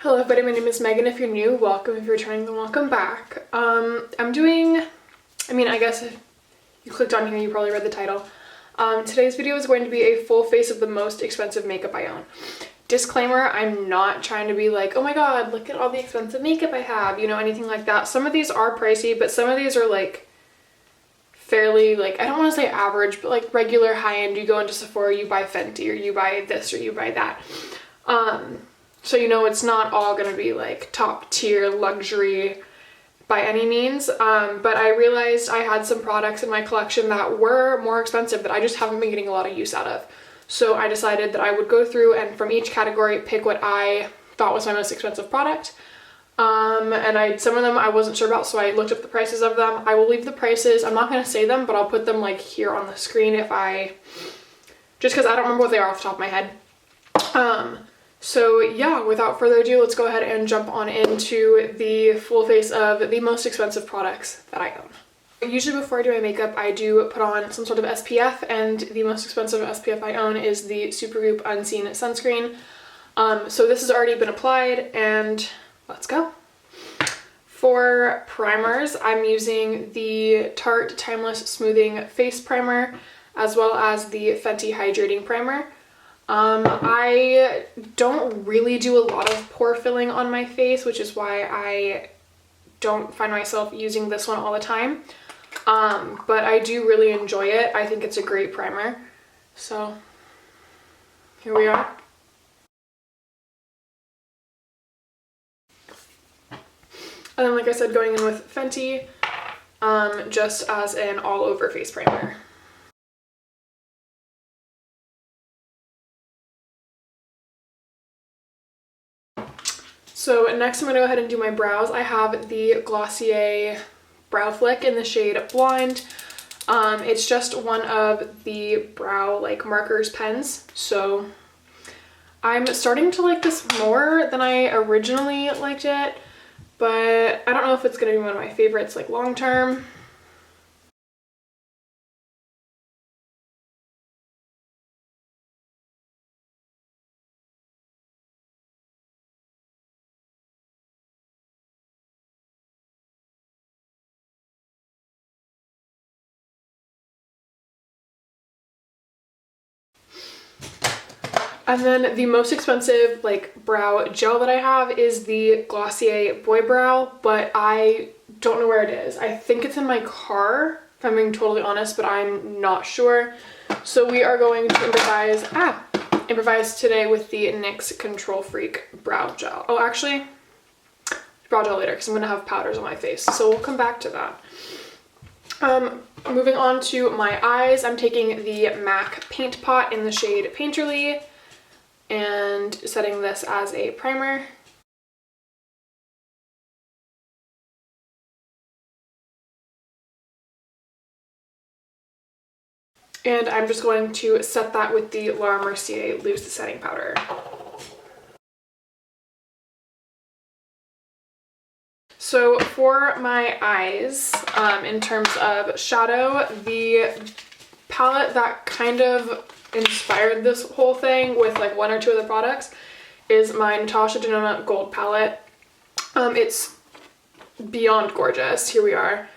Hello everybody, my name is Megan. If you're new, welcome. If you're returning, then welcome back. I guess if you clicked on here, you probably read the title. Today's video is going to be a full face of the most expensive makeup I own. Disclaimer, I'm not trying to be like, oh my god, look at all the expensive makeup I have, anything like that. Some of these are pricey, but some of these are like fairly, I don't want to say average, but like regular high-end. You go into Sephora, you buy Fenty, or you buy this, or you buy that. So it's not all gonna be like top tier luxury by any means, but I realized I had some products in my collection that were more expensive that I just haven't been getting a lot of use out of. So I decided that I would go through and from each category pick what I thought was my most expensive product. And some of them I wasn't sure about, so I looked up the prices of them. I will leave the prices, I'm not gonna say them, but I'll put them like here on the screen just because I don't remember what they are off the top of my head. So yeah, without further ado, let's go ahead and jump on into the full face of the most expensive products that I own. Usually before I do my makeup, I do put on some sort of SPF, and the most expensive SPF I own is the Supergoop Unseen Sunscreen. So this has already been applied, and let's go. For primers, I'm using the Tarte Timeless Smoothing Face Primer, as well as the Fenty Hydrating Primer. I don't really do a lot of pore filling on my face, which is why I don't find myself using this one all the time. But I do really enjoy it. I think it's a great primer. So here we are. And then, like I said, going in with Fenty, just as an all-over face primer. So next I'm going to go ahead and do my brows. I have the Glossier Brow Flick in the shade Blonde. It's just one of the brow markers pens. So I'm starting to like this more than I originally liked it, but I don't know if it's going to be one of my favorites long term. And then the most expensive brow gel that I have is the Glossier Boy Brow, but I don't know where it is. I think it's in my car, if I'm being totally honest, but I'm not sure. So we are going to improvise today with the NYX Control Freak Brow Gel. Oh, actually, brow gel later because I'm going to have powders on my face, so we'll come back to that. Moving on to my eyes, I'm taking the MAC Paint Pot in the shade Painterly and setting this as a primer. And I'm just going to set that with the Laura Mercier Loose Setting Powder. So for my eyes, in terms of shadow, the palette that kind of inspired this whole thing with one or two other products is my Natasha Denona Gold palette. It's beyond gorgeous. Here we are.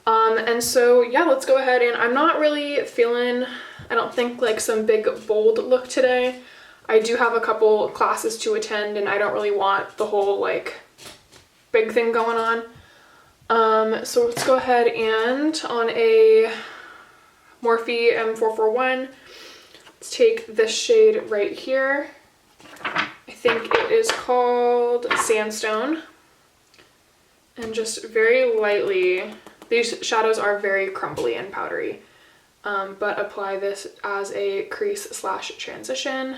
And so yeah, let's go ahead, and I'm not really feeling, I don't think some big bold look today. I do have a couple classes to attend and I don't really want the whole big thing going on. So let's go ahead and on a Morphe M441, let's take this shade right here. I think it is called Sandstone. And just very lightly, these shadows are very crumbly and powdery, but apply this as a crease / transition.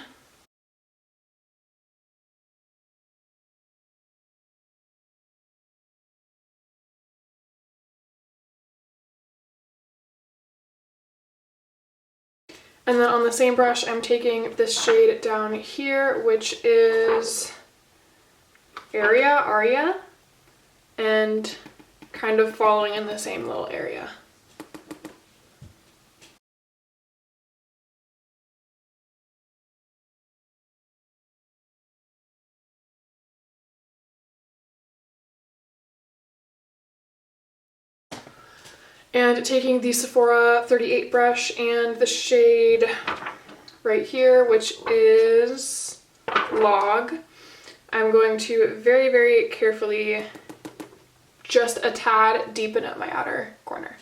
And then on the same brush, I'm taking this shade down here, which is Aria, and kind of following in the same little area. And taking the Sephora 38 brush and the shade right here, which is Log, I'm going to very, very carefully just a tad deepen up my outer corner.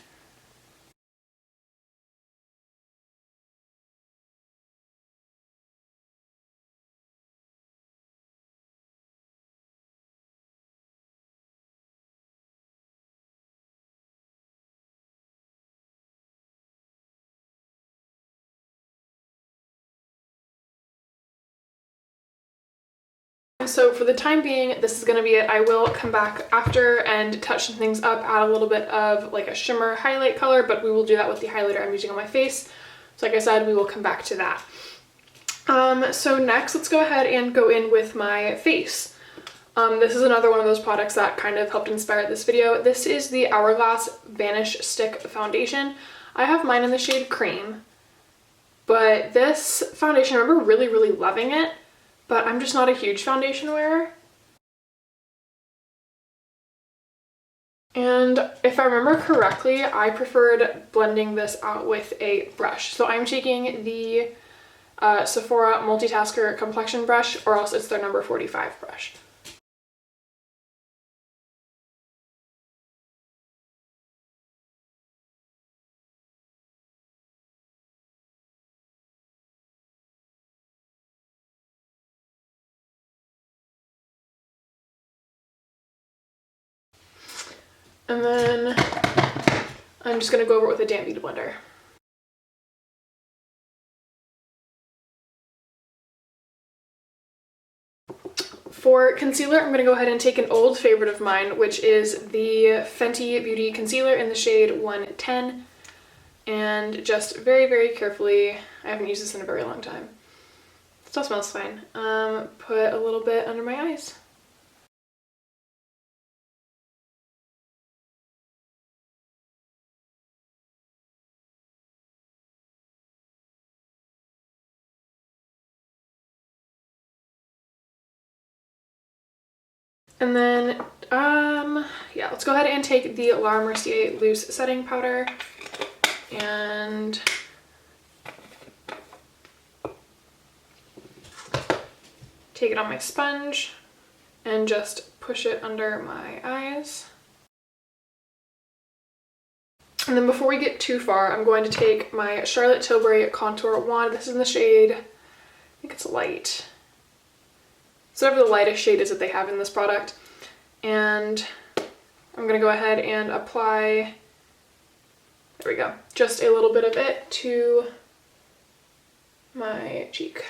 So for the time being, this is going to be it. I will come back after and touch some things up, add a little bit of like a shimmer highlight color, but we will do that with the highlighter I'm using on my face. So like I said, we will come back to that. So next, let's go ahead and go in with my face. This is another one of those products that kind of helped inspire this video. This is the Hourglass Vanish Stick Foundation. I have mine in the shade Cream, but this foundation, I remember really, really loving it. But I'm just not a huge foundation wearer. And if I remember correctly, I preferred blending this out with a brush. So I'm taking the Sephora Multitasker Complexion Brush, or else it's their number 45 brush. And then I'm just going to go over it with a damp beauty blender. For concealer, I'm going to go ahead and take an old favorite of mine, which is the Fenty Beauty Concealer in the shade 110. And just very, very carefully, I haven't used this in a very long time. It still smells fine. Put a little bit under my eyes. And then, yeah, let's go ahead and take the Laura Mercier Loose Setting Powder and take it on my sponge and just push it under my eyes. And then before we get too far, I'm going to take my Charlotte Tilbury Contour Wand. This is in the shade, I think it's light. So whatever the lightest shade is that they have in this product. And I'm going to go ahead and apply, there we go, just a little bit of it to my cheek.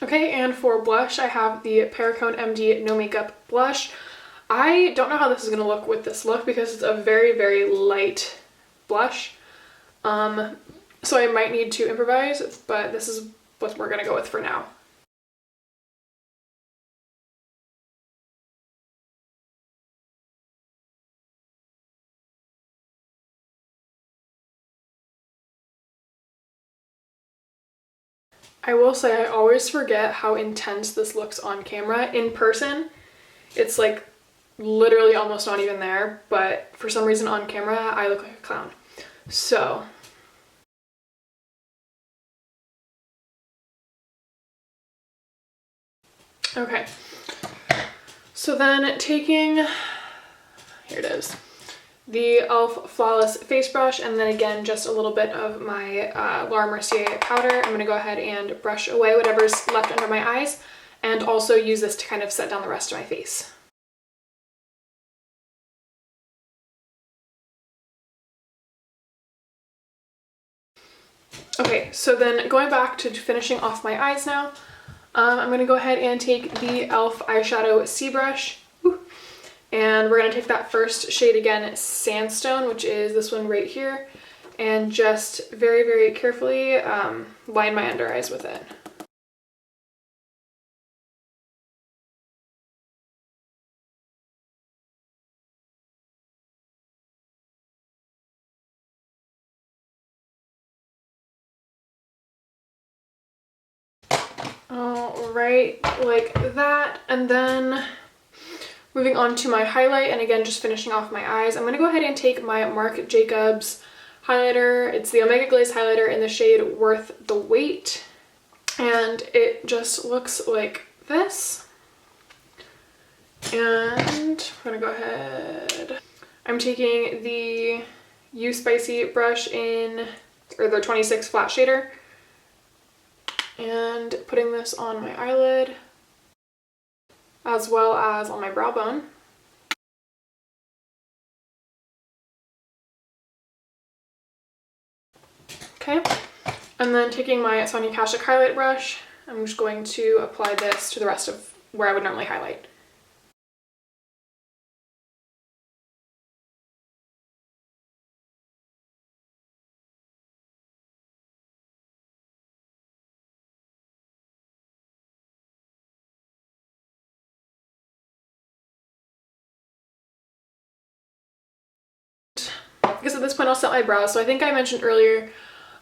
Okay, and for blush, I have the Perricone MD No Makeup Blush. I don't know how this is going to look with this look because it's a very, very light blush. So I might need to improvise, but this is what we're going to go with for now. I will say I always forget how intense this looks on camera. In person, it's like literally almost not even there, but for some reason on camera, I look like a clown. So, okay. So then taking, here it is, the e.l.f. Flawless Face Brush, and then again just a little bit of my Laura Mercier powder. I'm going to go ahead and brush away whatever's left under my eyes, and also use this to kind of set down the rest of my face. Okay, so then going back to finishing off my eyes now, I'm going to go ahead and take the e.l.f. eyeshadow C brush. And we're going to take that first shade again, Sandstone, which is this one right here. And just very, very carefully line my under eyes with it. Alright, like that. And then moving on to my highlight, and again, just finishing off my eyes, I'm going to go ahead and take my Marc Jacobs highlighter. It's the Omega Glaze highlighter in the shade Worth the Wait. And it just looks like this. And I'm going to go ahead. I'm taking the You Spicy brush in, or the 26 flat shader, and putting this on my eyelid as well as on my brow bone. Okay, and then taking my Sonia Kashuk highlight brush, I'm just going to apply this to the rest of where I would normally highlight. Because at this point I'll set my brows. So I think I mentioned earlier,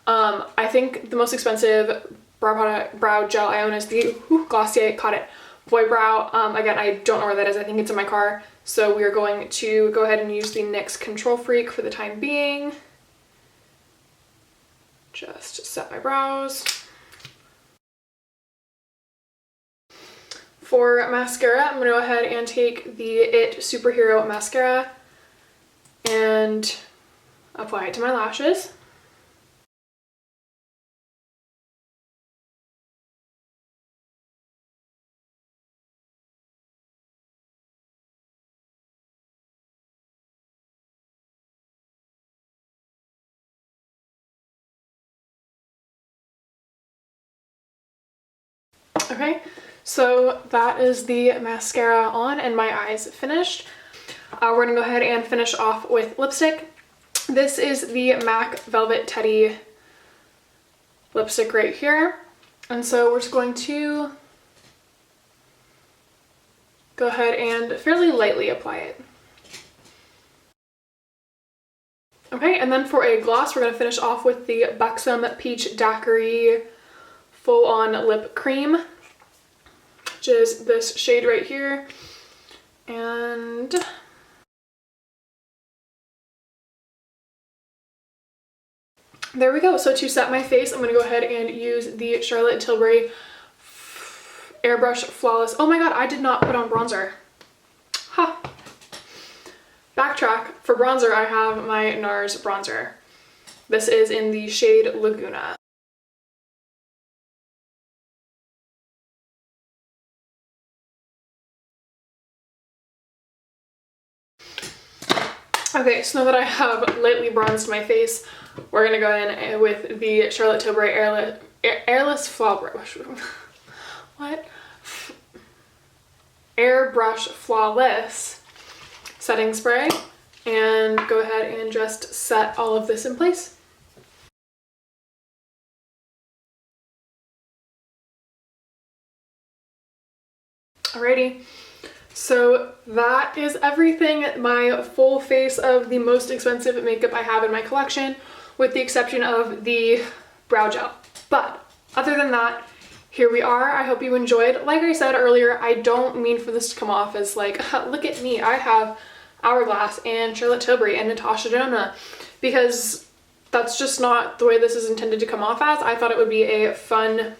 I think the most expensive brow gel I own is the Glossier Caught It Boy Brow. Again, I don't know where that is. I think it's in my car. So we are going to go ahead and use the NYX Control Freak for the time being. Just set my brows. For mascara, I'm going to go ahead and take the IT Superhero Mascara and apply it to my lashes. Okay, so that is the mascara on and my eyes finished. We're gonna go ahead and finish off with lipstick. This is the MAC Velvet Teddy lipstick right here. And so we're just going to go ahead and fairly lightly apply it. Okay, and then for a gloss, we're gonna finish off with the Buxom Peach Daiquiri Full On Lip Cream, which is this shade right here. And there we go. So to set my face, I'm going to go ahead and use the Charlotte Tilbury Airbrush Flawless. Oh my god, I did not put on bronzer. Ha! Backtrack. For bronzer, I have my NARS bronzer. This is in the shade Laguna. Okay, so now that I have lightly bronzed my face, we're gonna go in with the Charlotte Tilbury Airbrush Flawless setting spray, and go ahead and just set all of this in place. Alrighty. So that is everything, my full face of the most expensive makeup I have in my collection, with the exception of the brow gel. But other than that, here we are. I hope you enjoyed. Like I said earlier, I don't mean for this to come off as like, look at me, I have Hourglass and Charlotte Tilbury and Natasha Denona, because that's just not the way this is intended to come off as. I thought it would be a fun,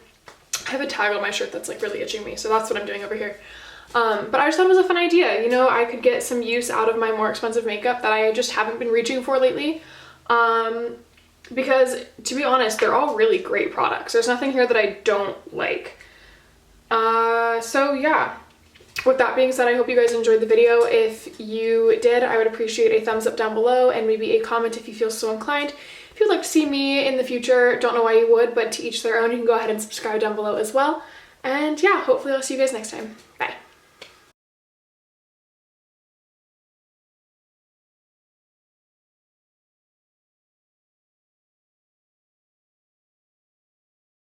I have a tag on my shirt that's like really itching me, so that's what I'm doing over here. But I just thought it was a fun idea. You know, I could get some use out of my more expensive makeup that I just haven't been reaching for lately. Because to be honest, they're all really great products. There's nothing here that I don't like. So yeah, with that being said, I hope you guys enjoyed the video. If you did, I would appreciate a thumbs up down below and maybe a comment if you feel so inclined. If you'd like to see me in the future, don't know why you would, but to each their own. You can go ahead and subscribe down below as well. And yeah, hopefully I'll see you guys next time. Bye.